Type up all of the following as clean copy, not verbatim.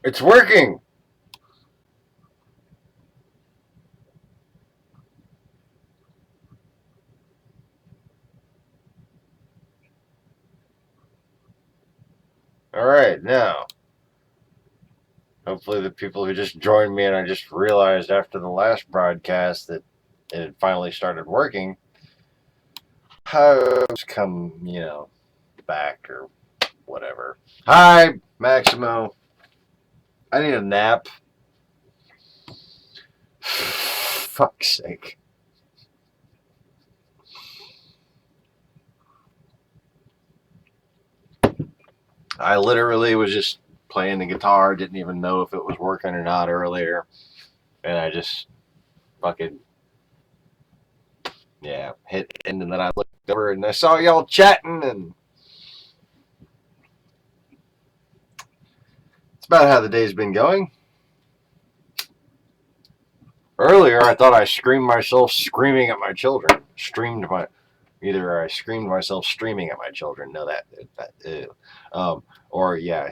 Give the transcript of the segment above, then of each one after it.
It's working! Alright, now. Hopefully the people who just joined me and I just realized after the last broadcast that it had finally started working. How come, back or whatever. Hi, Maximo. I need a nap. Fuck's sake. I literally was just playing the guitar, didn't even know if it was working or not earlier. And I just fucking, hit end, and then I looked over and I saw y'all chatting, and it's about how the day's been going. Earlier, I thought I screamed myself screaming at my children. Either I screamed myself streaming at my children. No, or yeah,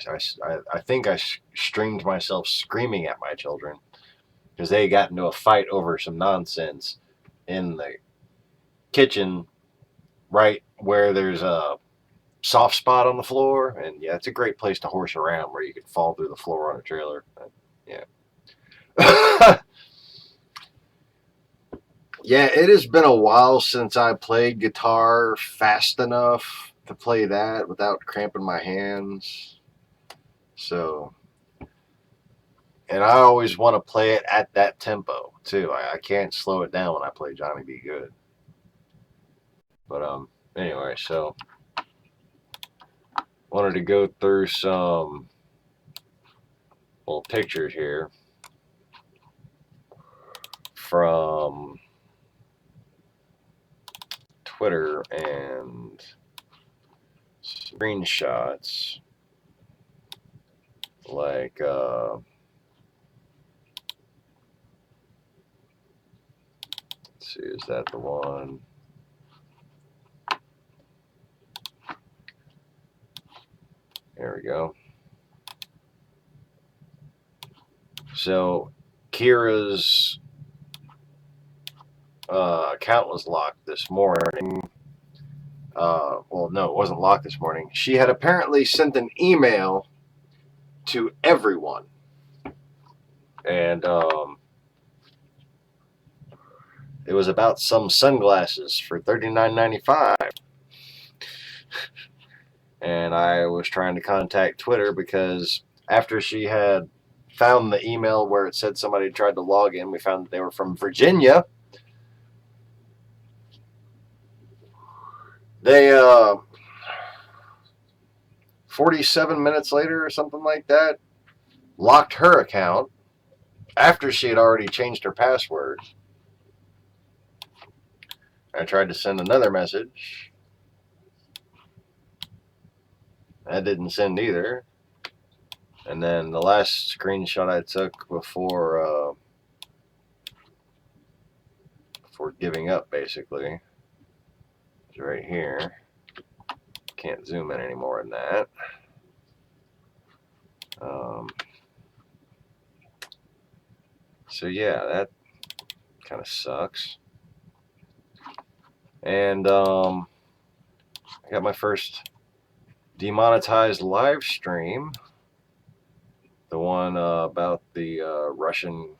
I think I streamed myself screaming at my children because they got into a fight over some nonsense in the kitchen, right where there's a soft spot on the floor, and yeah, it's a great place to horse around where you could fall through the floor on a trailer. But, yeah. Yeah, it has been a while since I played guitar fast enough to play that without cramping my hands. So, and I always want to play it at that tempo too. I can't slow it down when I play Johnny B. Good. But anyway, so wanted to go through some little pictures here from Twitter and screenshots like let's see, is that the one? There we go. So Kira's account was locked this morning. Well, no, it wasn't locked this morning. She had apparently sent an email to everyone, and it was about some sunglasses for $39.95. And I was trying to contact Twitter because after she had found the email where it said somebody tried to log in, we found that they were from Virginia. They 47 minutes later or something like that, locked her account after she had already changed her password. I tried to send another message. That didn't send either. And then the last screenshot I took before giving up, basically, is right here. Can't zoom in any more than that. So yeah, that kind of sucks. And I got my first demonetized live stream, the one about the Russian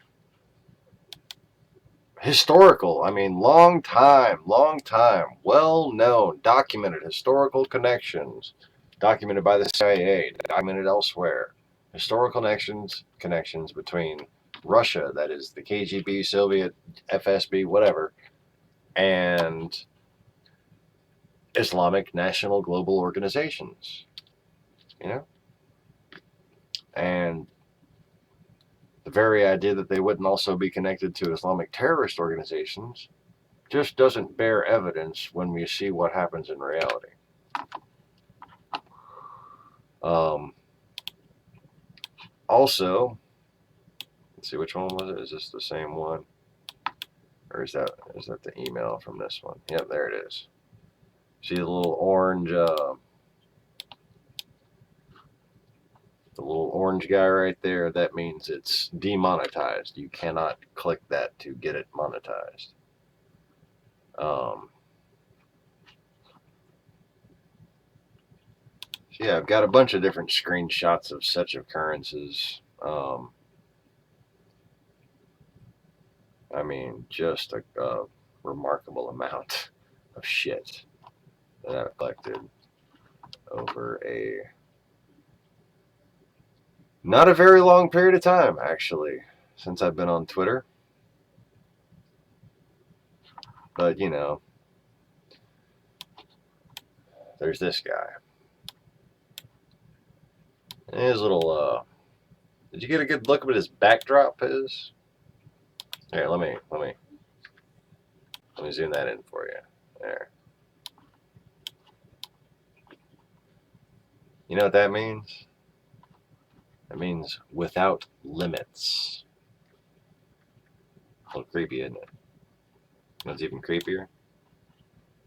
historical, long time, well known, documented historical connections, documented by the CIA, documented elsewhere, historical connections between Russia, that is the KGB, Soviet, FSB, whatever, and Islamic national global organizations, and the very idea that they wouldn't also be connected to Islamic terrorist organizations just doesn't bear evidence when we see what happens in reality. Also, let's see, which one was it? Is this the same one? Or is that the email from this one? Yep, there it is. See the little orange The little orange guy right there, that means it's demonetized. You cannot click that to get it monetized. So yeah, I've got a bunch of different screenshots of such occurrences. I mean, just a remarkable amount of shit that I've collected over a not a very long period of time, actually, since I've been on Twitter. But, you know, there's this guy. And his little, did you get a good look at what his backdrop is? Here, let me zoom that in for you. There. You know what that means? That means without limits. A little creepy, isn't it? You know what's even creepier?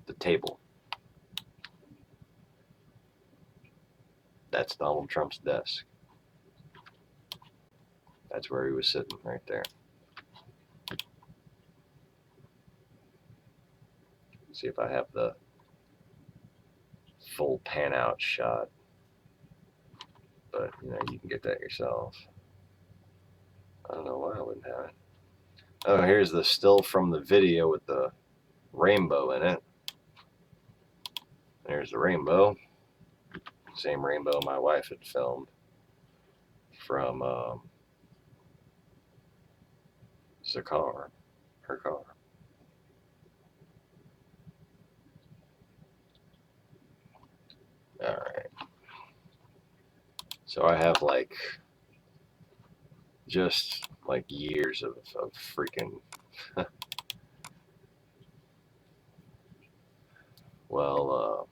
The table. That's Donald Trump's desk. That's where he was sitting, right there. See if I have the full pan out shot. But, you know, you can get that yourself. I don't know why I wouldn't have it. Oh, here's the still from the video with the rainbow in it. There's the rainbow. Same rainbow my wife had filmed from the car, her car. All right. So I have like just like years of freaking well,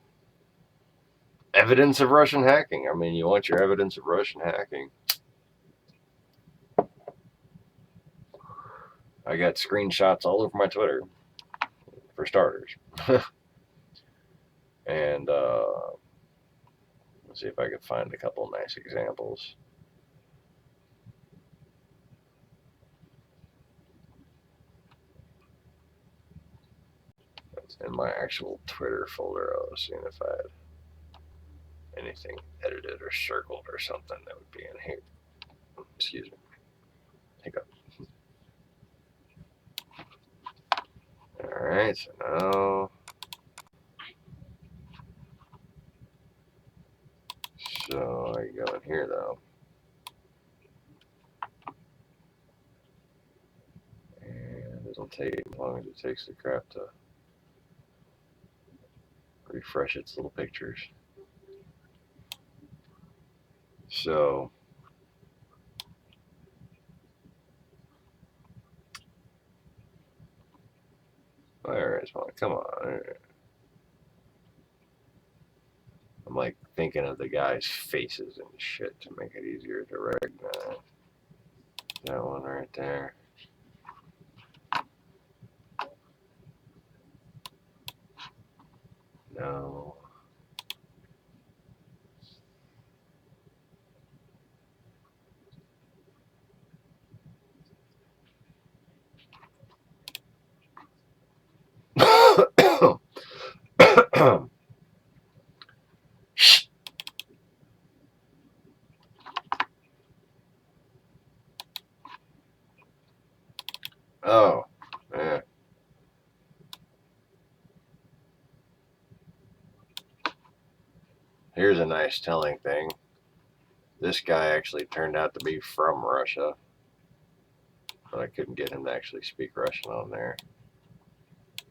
evidence of Russian hacking. I mean, you want your evidence of Russian hacking. I got screenshots all over my Twitter, for starters. And let's see if I can find a couple nice examples. That's in my actual Twitter folder. I was seeing if I had anything edited or circled or something that would be in here. Excuse me. Hiccup. Alright, so now. So I go in here though. And it'll take as long as it takes the crap to refresh its little pictures. So there is one. Come on. I'm like thinking of the guys' faces and shit to make it easier to recognize. That one right there. No. Oh, yeah. Here's a nice telling thing. This guy actually turned out to be from Russia, but I couldn't get him to actually speak Russian on there.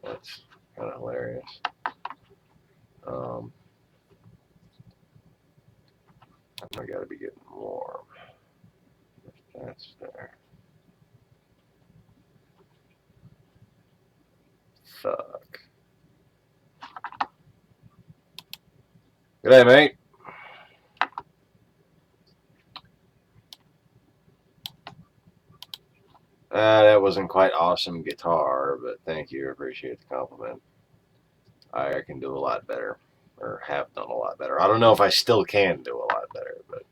That's kind of hilarious. I gotta be getting warm. That's there. Fuck. G'day, mate. That wasn't quite awesome guitar, but thank you. I appreciate the compliment. I can do a lot better, or have done a lot better. I don't know if I still can do a lot better, but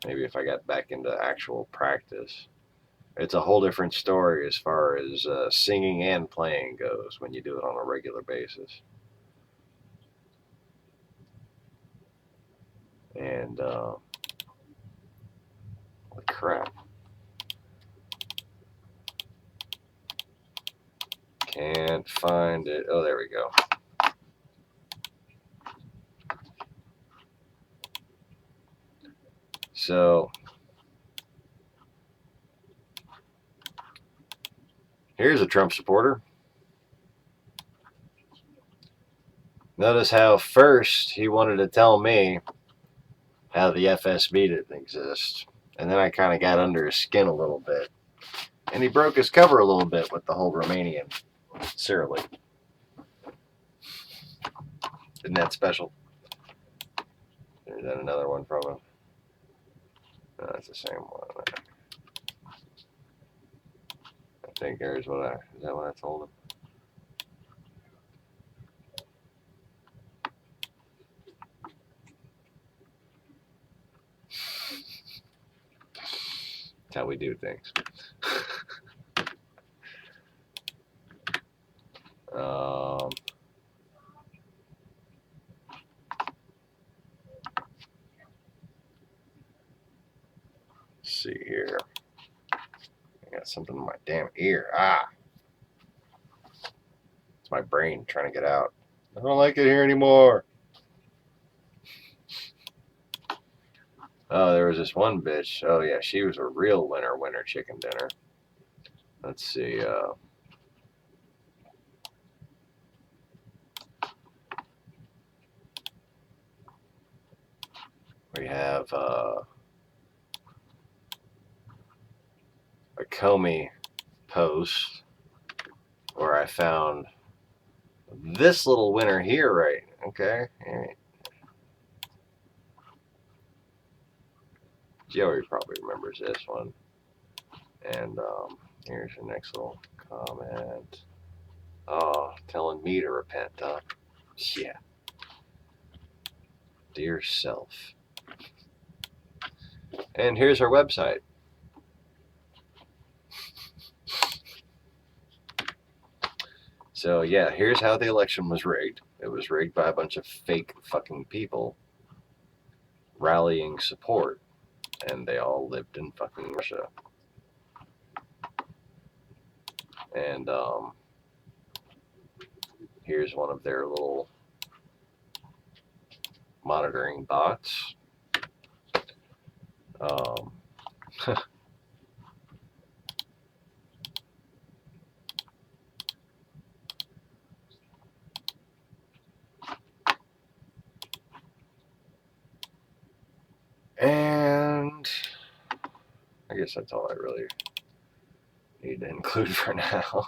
Maybe if I got back into actual practice. It's a whole different story as far as singing and playing goes when you do it on a regular basis. And holy crap. Can't find it. Oh, there we go. So here's a Trump supporter. Notice how first he wanted to tell me how the FSB didn't exist. And then I kind of got under his skin a little bit. And he broke his cover a little bit with the whole Romanian Cyrillic. Isn't that special? There's that another one from him. No, that's the same one. I think there's what is that what I told him? That's how we do things. Let's see here. I got something in my damn ear. It's my brain trying to get out. I don't like it here anymore. Oh, there was this one bitch. Oh, yeah, she was a real winner chicken dinner. Let's see. We have a Comey post where I found this little winner here, right? Okay. Joey probably remembers this one. And here's your next little comment. Oh, telling me to repent, huh? Yeah. Dear self. And here's our website. So, yeah, here's how the election was rigged. It was rigged by a bunch of fake fucking people rallying support. And they all lived in fucking Russia. And here's one of their little monitoring bots. And I guess that's all I really need to include for now.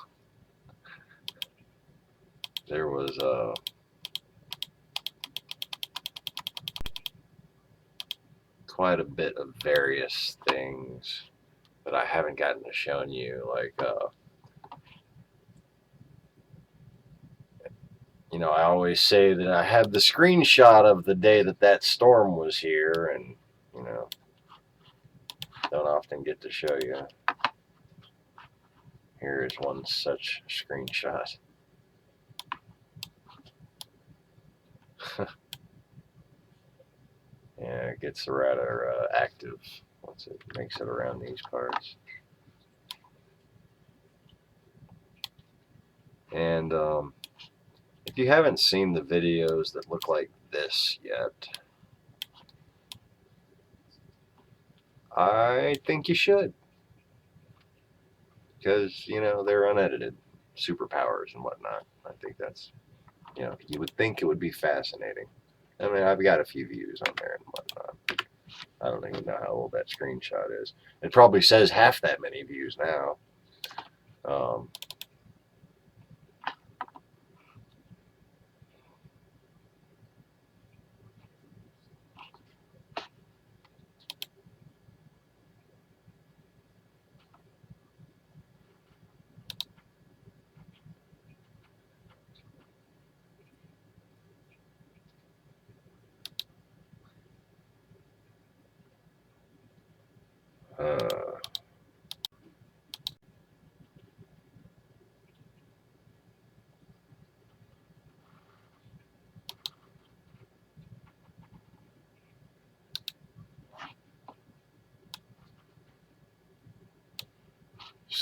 There was quite a bit of various things that I haven't gotten to showing you, like you know, I always say that I have the screenshot of the day that storm was here, and you know, don't often get to show you. Here is one such screenshot. Yeah, it gets rather active once it makes it around these parts. And if you haven't seen the videos that look like this yet, I think you should. Because, you know, they're unedited superpowers and whatnot. I think that's, you know, you would think it would be fascinating. I mean, I've got a few views on there and whatnot. I don't even know how old that screenshot is. It probably says half that many views now.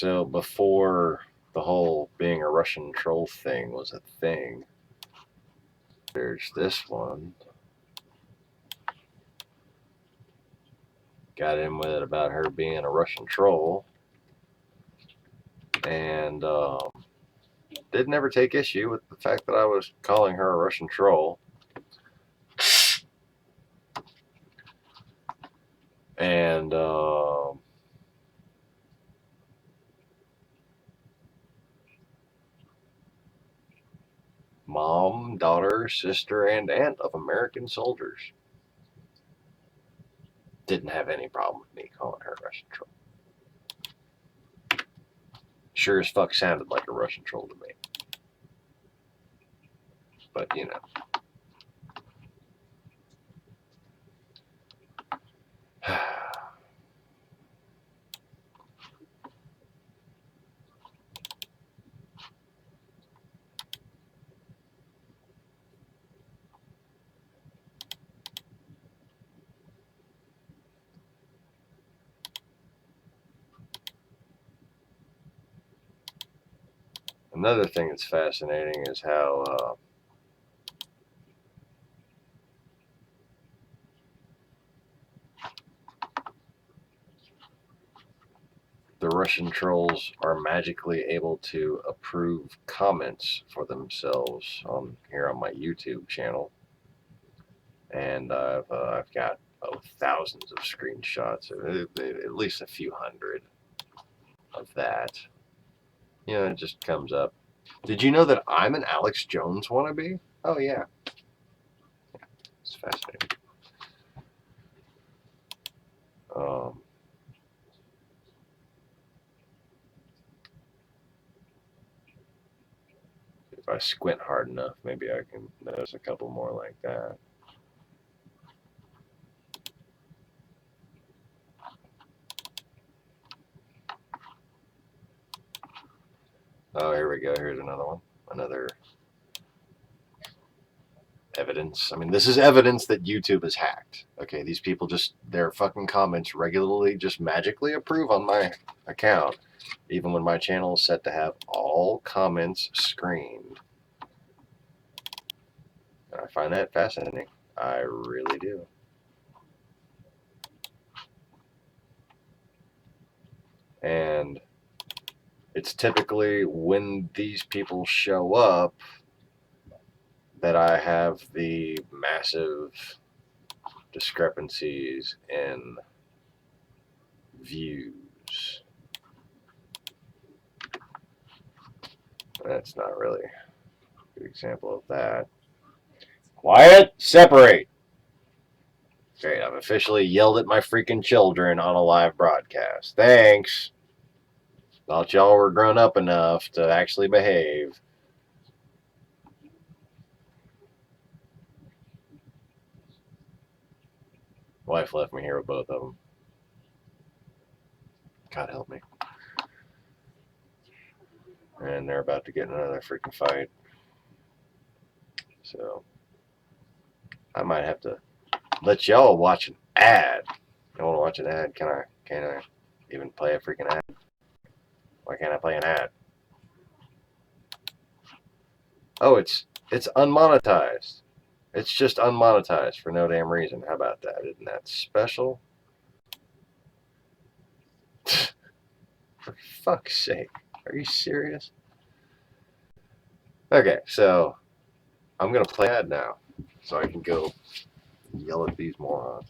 So before the whole being a Russian troll thing was a thing, there's this one. Got in with it about her being a Russian troll, and did never take issue with the fact that I was calling her a Russian troll. And mom, daughter, sister, and aunt of American soldiers didn't have any problem with me calling her a Russian troll. Sure as fuck sounded like a Russian troll to me. But, you know. Another thing that's fascinating is how the Russian trolls are magically able to approve comments for themselves on here on my YouTube channel, and I've got thousands of screenshots, at least a few hundred of that. You know, it just comes up. Did you know that I'm an Alex Jones wannabe? Oh yeah, it's fascinating. If I squint hard enough, maybe I can notice a couple more like that. Oh, here we go. Here's another one. Another evidence. I mean, this is evidence that YouTube is hacked. Okay, these people just, their fucking comments regularly just magically approve on my account, even when my channel is set to have all comments screened. And I find that fascinating. I really do. And it's typically when these people show up that I have the massive discrepancies in views. That's not really a good example of that. Quiet, separate. Great, I've officially yelled at my freaking children on a live broadcast. Thanks. Thought y'all were grown up enough to actually behave. Wife left me here with both of them. God help me. And they're about to get in another freaking fight. So I might have to let y'all watch an ad. You want to watch an ad? Can I even play a freaking ad? Why can't I play an ad? Oh, it's unmonetized. It's just unmonetized for no damn reason. How about that? Isn't that special? For fuck's sake. Are you serious? Okay, so I'm going to play an ad now so I can go yell at these morons.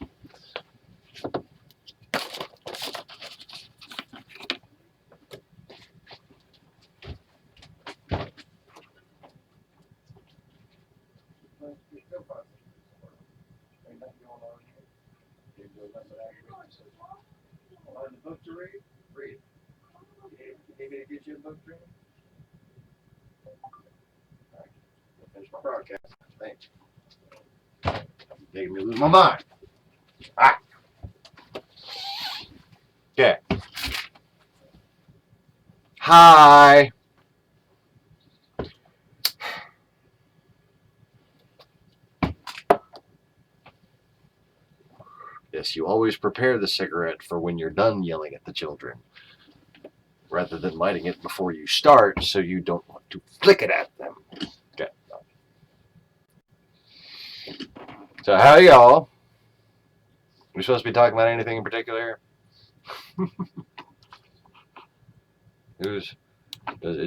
Find a book to read? Read. You need me to get you a book to read? All right. I'll finish my broadcast. Thanks. Making me lose my mind. Ah. Okay. Hi. Yes, you always prepare the cigarette for when you're done yelling at the children. rather than lighting it before you start so you don't want to flick it at them. Okay. So how y'all? We supposed to be talking about anything in particular? Is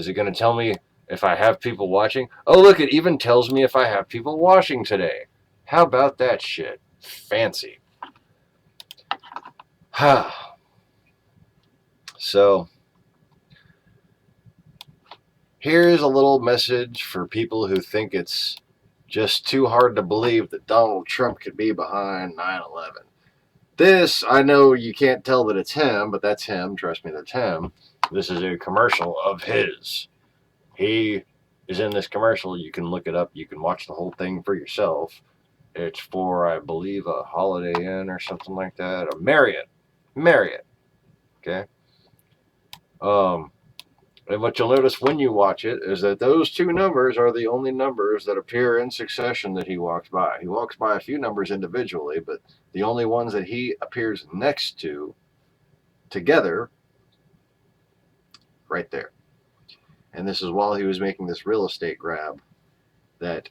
it going to tell me if I have people watching? Oh, look, it even tells me if I have people watching today. How about that shit? Fancy. So, here's a little message for people who think it's just too hard to believe that Donald Trump could be behind 9/11. This, I know you can't tell that it's him, but that's him. Trust me, that's him. This is a commercial of his. He is in this commercial. You can look it up. You can watch the whole thing for yourself. It's for, I believe, a Holiday Inn or something like that. A Marriott. Marriott. Okay. And what you'll notice when you watch it is that those two numbers are the only numbers that appear in succession that he walks by. He walks by a few numbers individually, but the only ones that he appears next to together, right there. And this is while he was making this real estate grab that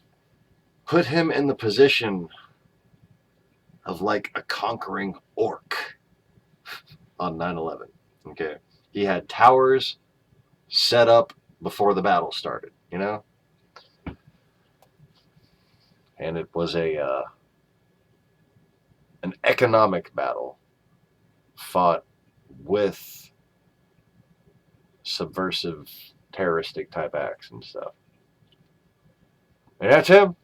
put him in the position of like a conquering orc on 9/11. Okay. He had towers set up before the battle started, you know? And it was an economic battle fought with subversive terroristic type acts and stuff. And that's him,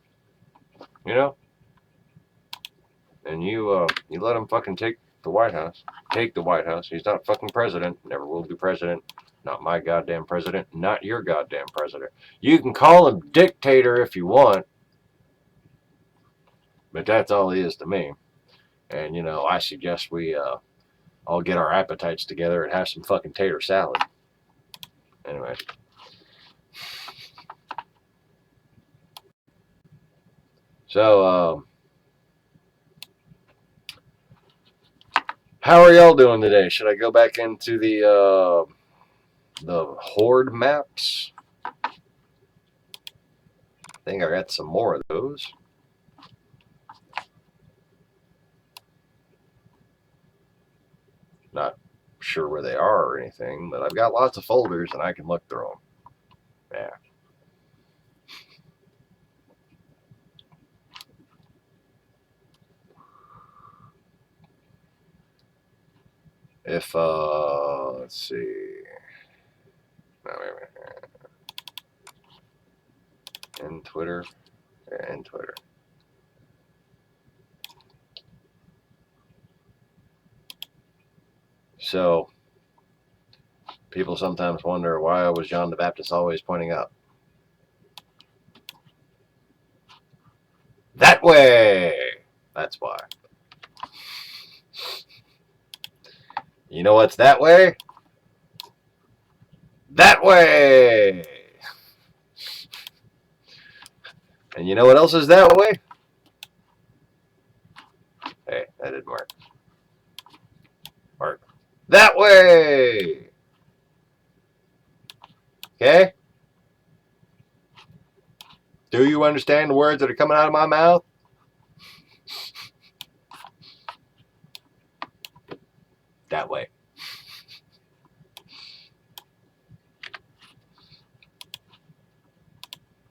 you know? And you let him fucking take the White House. Take the White House. He's not fucking president. Never will be president. Not my goddamn president. Not your goddamn president. You can call him dictator if you want. But that's all he is to me. And, you know, I suggest we all get our appetites together and have some fucking tater salad. Anyway. So, how are y'all doing today? Should I go back into the horde maps? I think I got some more of those. Not sure where they are or anything, but I've got lots of folders and I can look through them. Yeah. If, let's see. No, wait a minute. And Twitter. And Twitter. So, people sometimes wonder, why was John the Baptist always pointing up? That way! That's why. You know what's that way? That way! And you know what else is that way? Hey, that didn't work. Mark. That way! Okay? Do you understand the words that are coming out of my mouth? That way.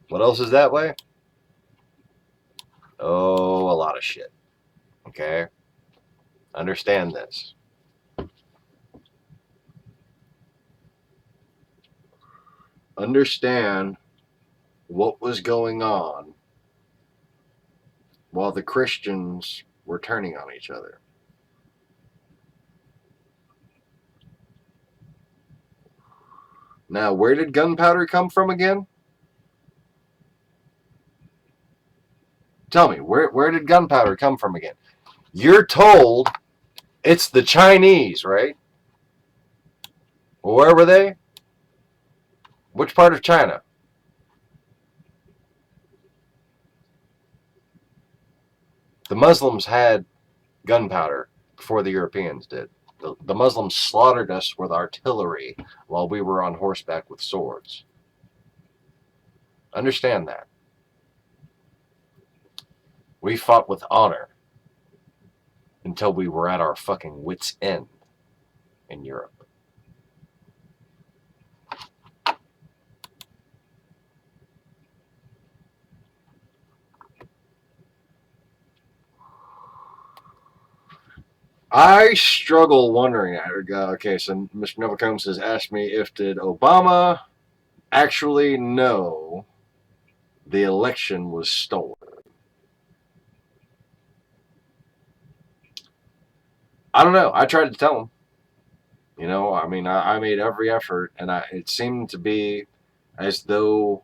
What else is that way? Oh, a lot of shit. Okay? Understand this. Understand what was going on while the Christians were turning on each other. Now, where did gunpowder come from again? Tell me, where did gunpowder come from again? You're told it's the Chinese, right? Well, where were they? Which part of China? The Muslims had gunpowder before the Europeans did. The Muslims slaughtered us with artillery while we were on horseback with swords. Understand that. We fought with honor until we were at our fucking wits' end in Europe. I struggle wondering. Okay, so Mr. Novacombs has asked me if did Obama actually know the election was stolen. I don't know. I tried to tell him. You know, I mean, I made every effort, and it seemed to be as though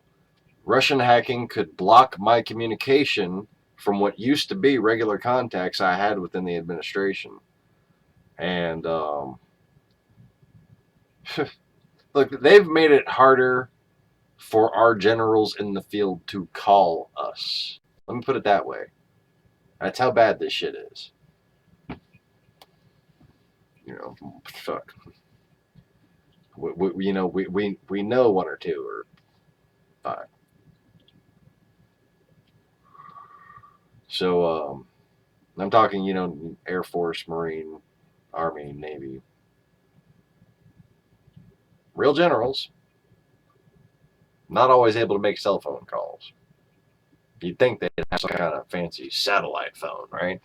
Russian hacking could block my communication from what used to be regular contacts I had within the administration. And look, they've made it harder for our generals in the field to call us. Let me put it that way. That's how bad this shit is. You know, fuck. We know one or two or five. So I'm talking, you know, Air Force, Marine, Army, Navy. Real generals, not always able to make cell phone calls. You'd think they'd have some kind of fancy satellite phone, right?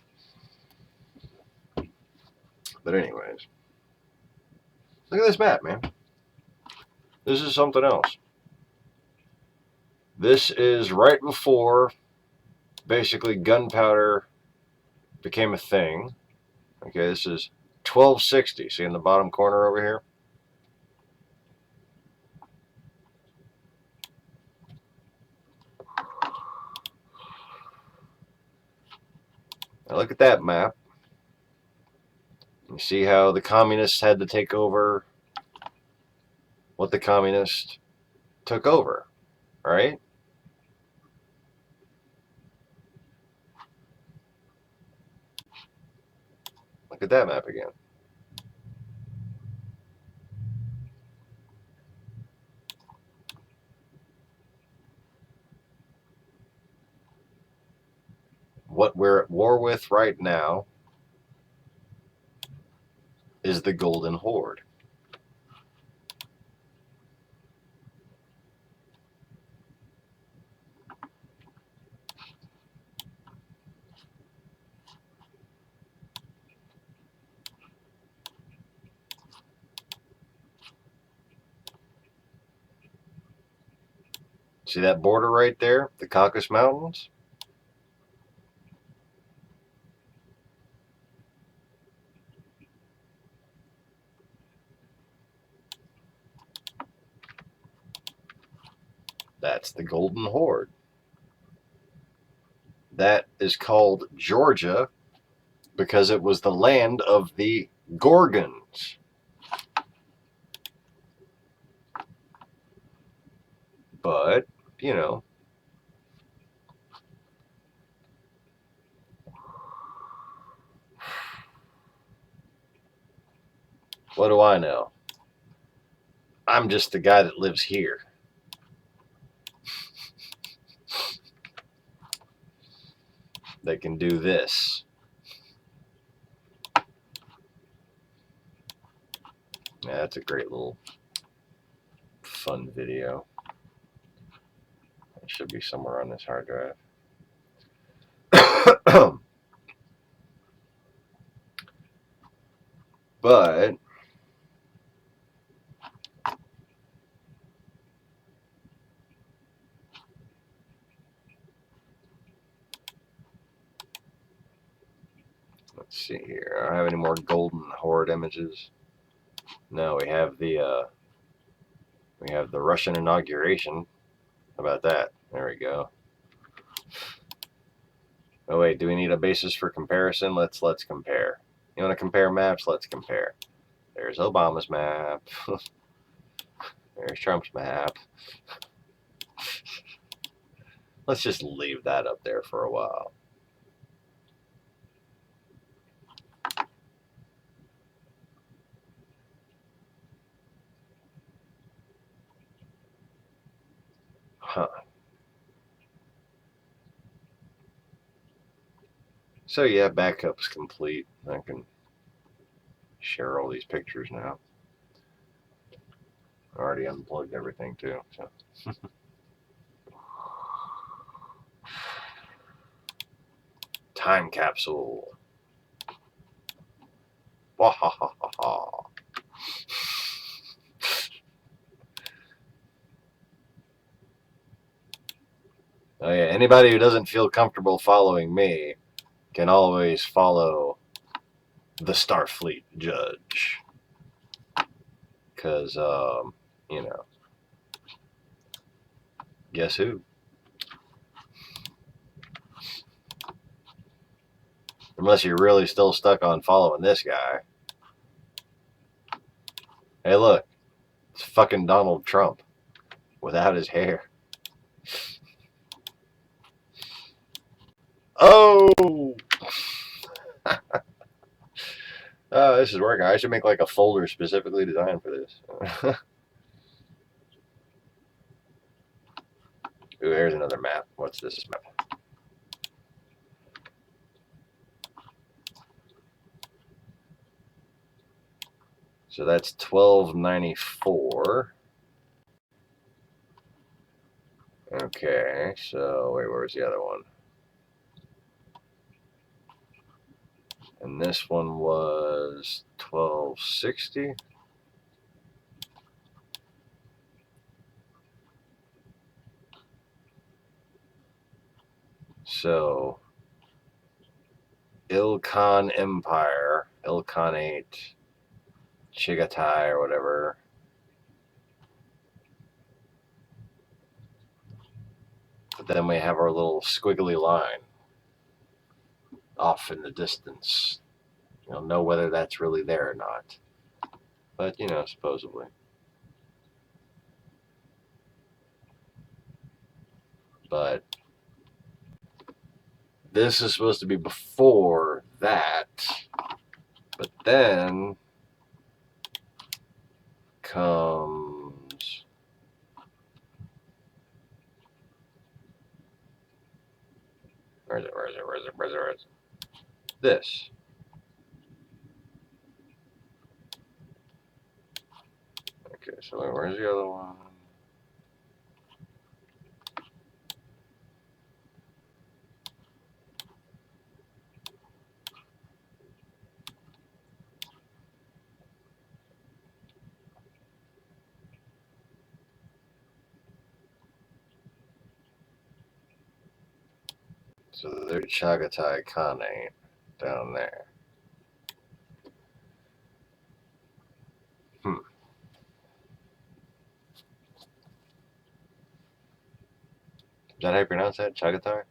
But anyways, look at this map, man. This is something else. This is right before basically gunpowder became a thing. Okay, this is 1260. See in the bottom corner over here? Now look at that map. You see how the communists had to take over what the communists took over, right? Look at that map again. What we're at war with right now is the Golden Horde. See that border right there? The Caucasus Mountains? That's the Golden Horde. That is called Georgia because it was the land of the Gorgons. But, you know, what do I know? I'm just the guy that lives here. They can do this. Yeah, that's a great little fun video. It should be somewhere on this hard drive. But let's see here. I don't have any more Golden Horde images. No, we have the Russian inauguration. How about that? There we go. Oh wait, do we need a basis for comparison? Let's compare. You want to compare maps? Let's compare. There's Obama's map. There's Trump's map. Let's just leave that up there for a while. Huh. So yeah, backup's complete. I can share all these pictures now. I already unplugged everything too. So. Time capsule. Wahahaha. Oh yeah, anybody who doesn't feel comfortable following me can always follow the Starfleet Judge. Because, you know, guess who? Unless you're really still stuck on following this guy. Hey, look. It's fucking Donald Trump without his hair. Oh! Oh, this is working. I should make like a folder specifically designed for this. Ooh, there's another map. What's this map? So that's 1294. Okay, so wait, where's the other one? And this one was 1260. So, Ilkhan Empire, Ilkhanate, Chigatai, or whatever. But then we have our little squiggly line off in the distance. You don't know whether that's really there or not. But, you know, supposedly. But this is supposed to be before that. But then comes where is it? This. Okay, so where's the other one? So there's Chagatai Khanate down there. Is that how you pronounce that? Chagatai?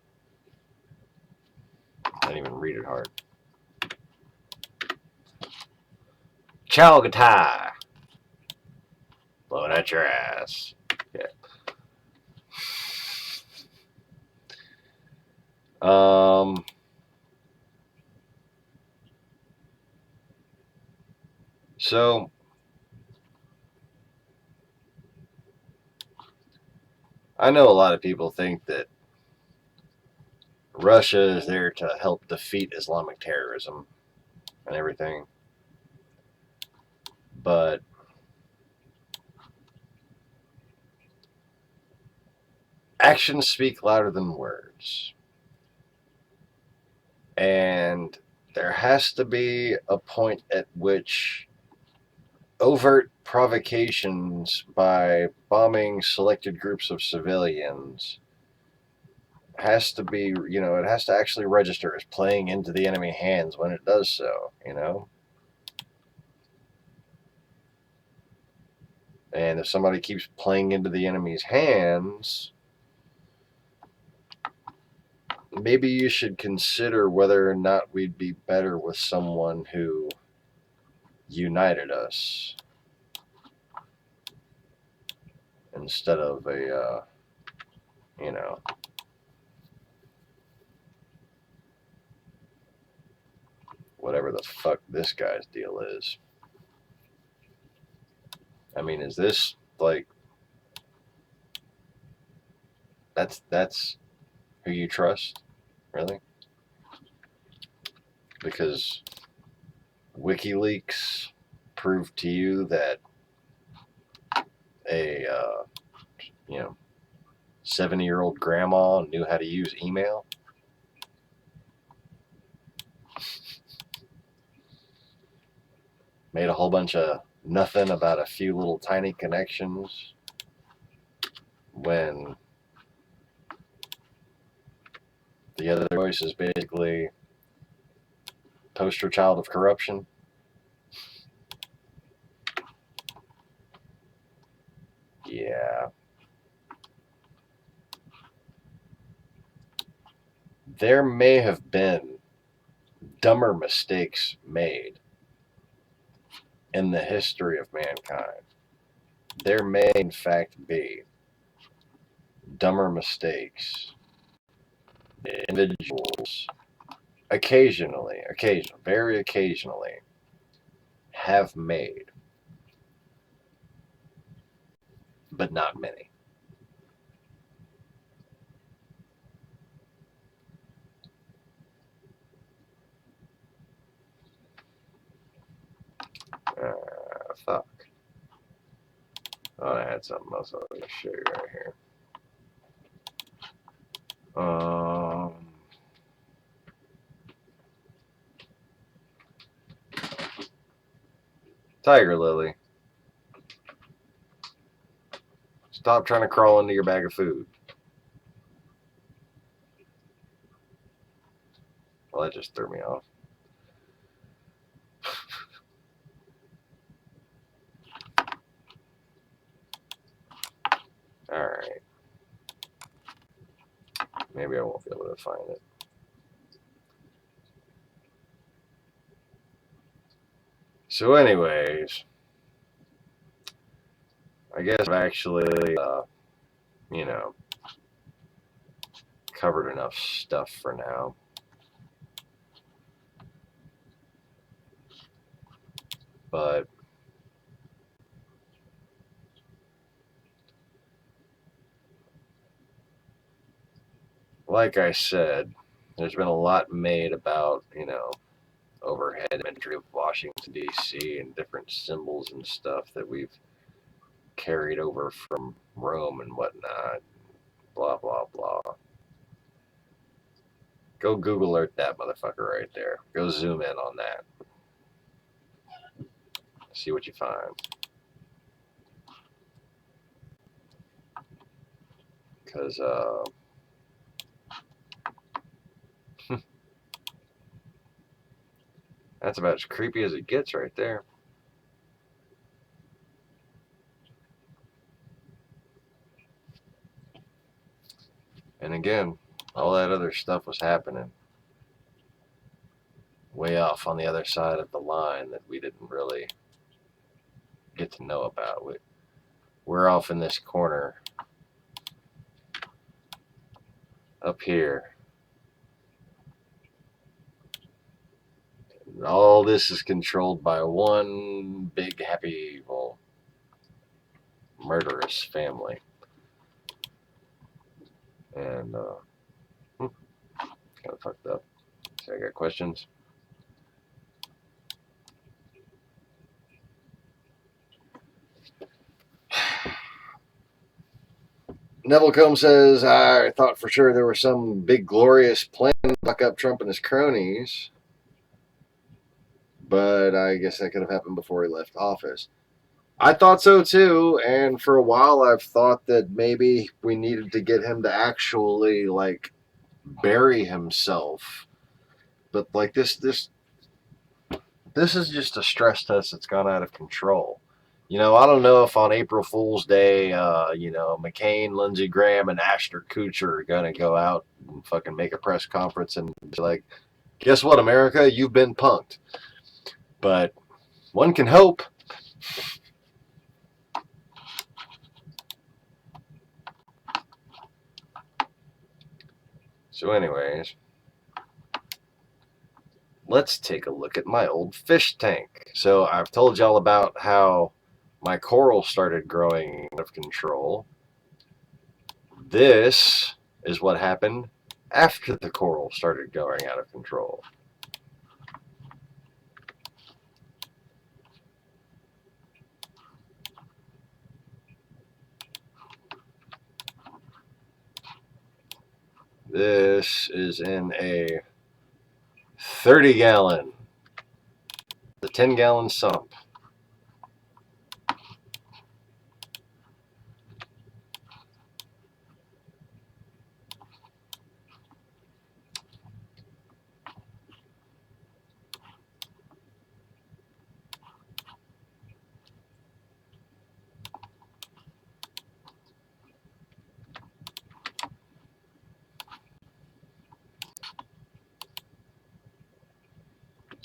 I didn't even read it hard. Chagatai! Blowing at your ass. Yeah. So I know a lot of people think that Russia is there to help defeat Islamic terrorism and everything. But actions speak louder than words. And there has to be a point at which overt provocations by bombing selected groups of civilians has to be, you know, it has to actually register as playing into the enemy hands when it does so, you know? And if somebody keeps playing into the enemy's hands, maybe you should consider whether or not we'd be better with someone who united us instead of a, you know, whatever the fuck this guy's deal is. I mean, is this like That's who you trust, really? Because WikiLeaks proved to you that a 70-year-old grandma knew how to use email. Made a whole bunch of nothing about a few little tiny connections when the other voice is basically poster child of corruption. Yeah. There may have been dumber mistakes made in the history of mankind. There may, in fact, be dumber mistakes individuals very occasionally have made, but not many. Fuck. Oh, I had something else I was going to show you right here. Tiger Lily. Stop trying to crawl into your bag of food. Well, that just threw me off. Alright. Maybe I won't be able to find it. So anyways, I guess I've actually, covered enough stuff for now. But like I said, there's been a lot made about, overhead imagery of Washington, D.C. and different symbols and stuff that we've carried over from Rome and whatnot. Blah, blah, blah. Go Google Earth that motherfucker right there. Go zoom in on that. See what you find. Because, that's about as creepy as it gets right there. And again, all that other stuff was happening way off on the other side of the line that we didn't really get to know about. We're off in this corner up here. And all this is controlled by one big, happy, evil, murderous family. And, kind of fucked up. So I got questions? Neville Combs says, I thought for sure there was some big glorious plan to fuck up Trump and his cronies, but I guess that could have happened before he left office. I thought so too, and for a while I've thought that maybe we needed to get him to actually, bury himself. But, this is just a stress test that's gone out of control. I don't know if on April Fool's Day, McCain, Lindsey Graham, and Ashton Kutcher are going to go out and fucking make a press conference and be like, guess what, America? You've been punked. But one can hope. So anyways, let's take a look at my old fish tank. So I've told y'all about how my coral started growing out of control. This is what happened after the coral started going out of control. This is in a 30-gallon, the 10-gallon sump.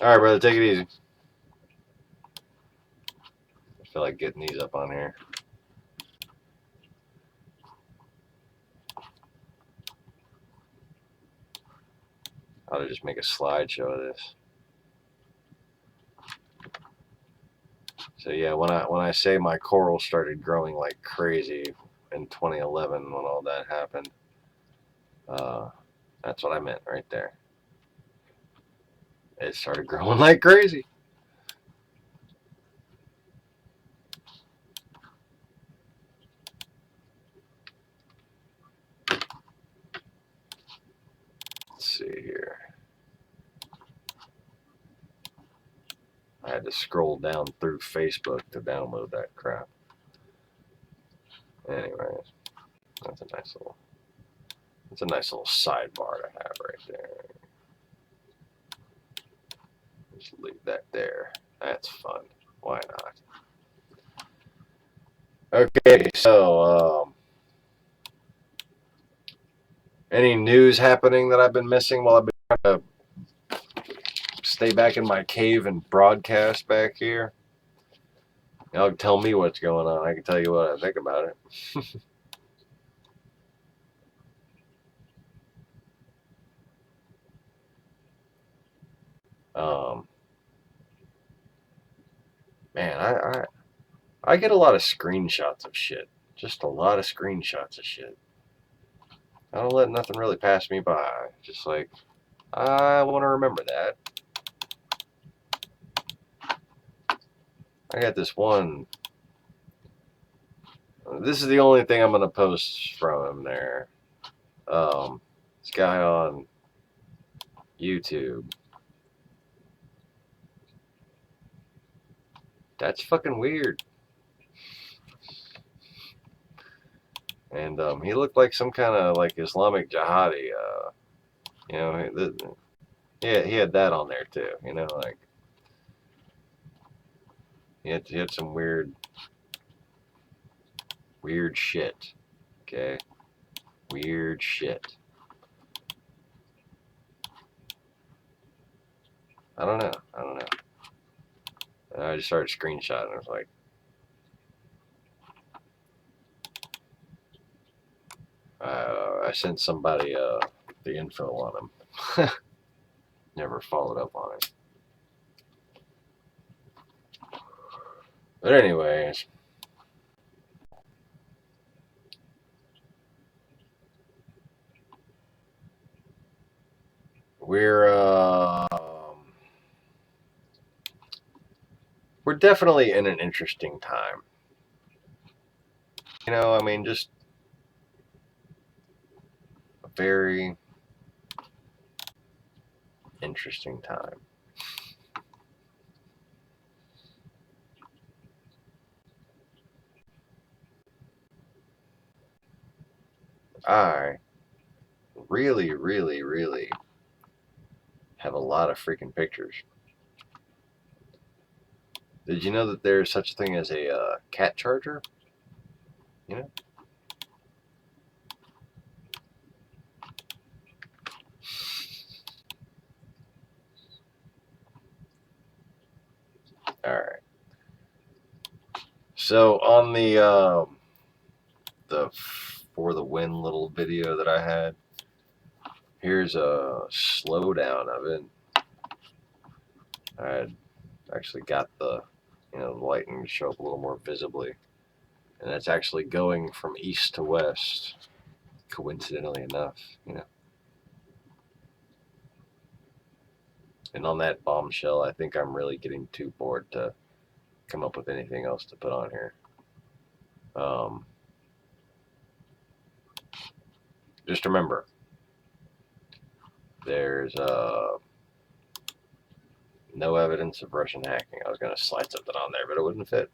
All right, brother, take it easy. I feel like getting these up on here. I'll just make a slideshow of this. So yeah, when I say my coral started growing like crazy in 2011 when all that happened, that's what I meant right there. It started growing like crazy. Let's see here. I had to scroll down through Facebook to download that crap. Anyways, that's a nice little sidebar to have right there. Just leave that there. That's fun. Why not? Okay, so any news happening that I've been missing while I've been trying to stay back in my cave and broadcast back here? Y'all tell me what's going on. I can tell you what I think about it. Man, I get a lot of screenshots of shit. Just a lot of screenshots of shit. I don't let nothing really pass me by. Just like, I want to remember that. I got this one. This is the only thing I'm going to post from him there. This guy on YouTube. That's fucking weird. And he looked like some kind of like Islamic jihadi. You know, he had that on there too. You know, like he had some weird shit. Okay, weird shit. I don't know. And I just started screenshotting. I was like, I sent somebody the info on him. Never followed up on it. But anyways, we're definitely in an interesting time. You know, I mean, just a very interesting time. I really, really, really have a lot of freaking pictures. Did you know that there's such a thing as a cat charger? You know? All right. So on the For the Win little video that I had, here's a slowdown of it. I had actually got the lighting to show up a little more visibly, and it's actually going from east to west. coincidentally enough, you know. And on that bombshell, I think I'm really getting too bored to come up with anything else to put on here. Just remember, there's no evidence of Russian hacking. I was going to slide something on there, but it wouldn't fit.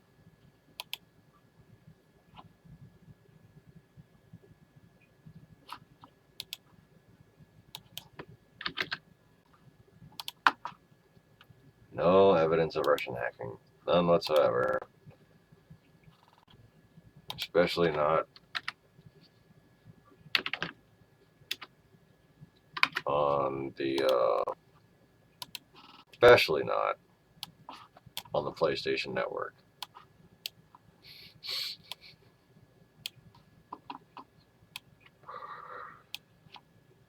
No evidence of Russian hacking. None whatsoever. Especially not on the, especially not on the PlayStation Network.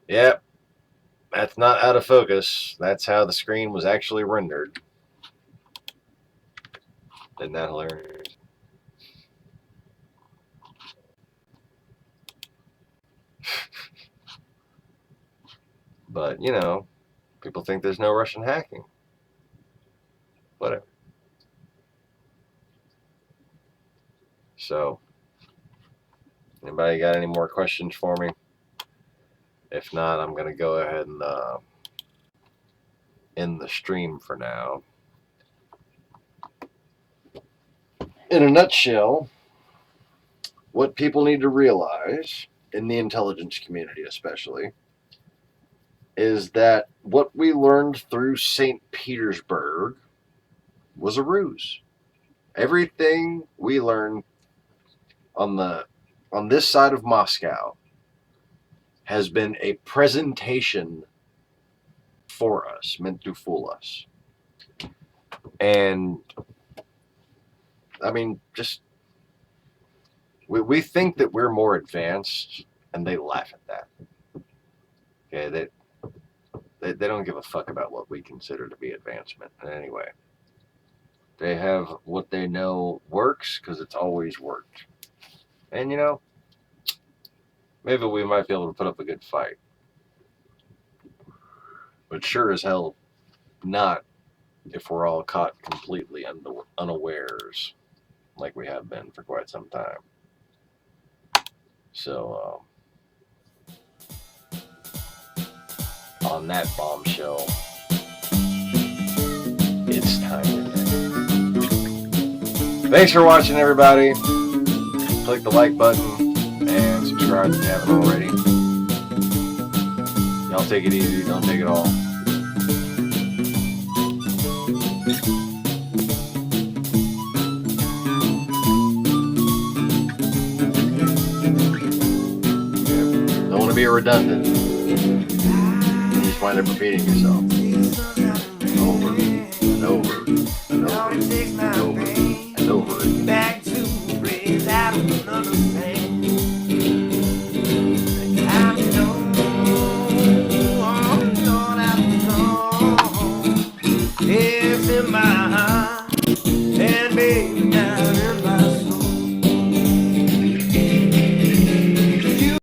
Yep, that's not out of focus. That's how the screen was actually rendered. Isn't that hilarious? But, you know, people think there's no Russian hacking. Whatever. So, anybody got any more questions for me? If not, I'm going to go ahead and end the stream for now. In a nutshell, what people need to realize, in the intelligence community especially, is that what we learned through St. Petersburg was a ruse. Everything we learned on this side of Moscow has been a presentation for us, meant to fool us. And I mean, just we think that we're more advanced, and they laugh at that. Okay, they don't give a fuck about what we consider to be advancement in any way. They have what they know works because it's always worked. And, you know, maybe we might be able to put up a good fight. But sure as hell not if we're all caught completely unawares like we have been for quite some time. So, on that bombshell, it's time to end. Thanks for watching, everybody. Click the like button and subscribe if you haven't already. Y'all take it easy, don't take it all. Don't want to be redundant. You just wind up repeating yourself.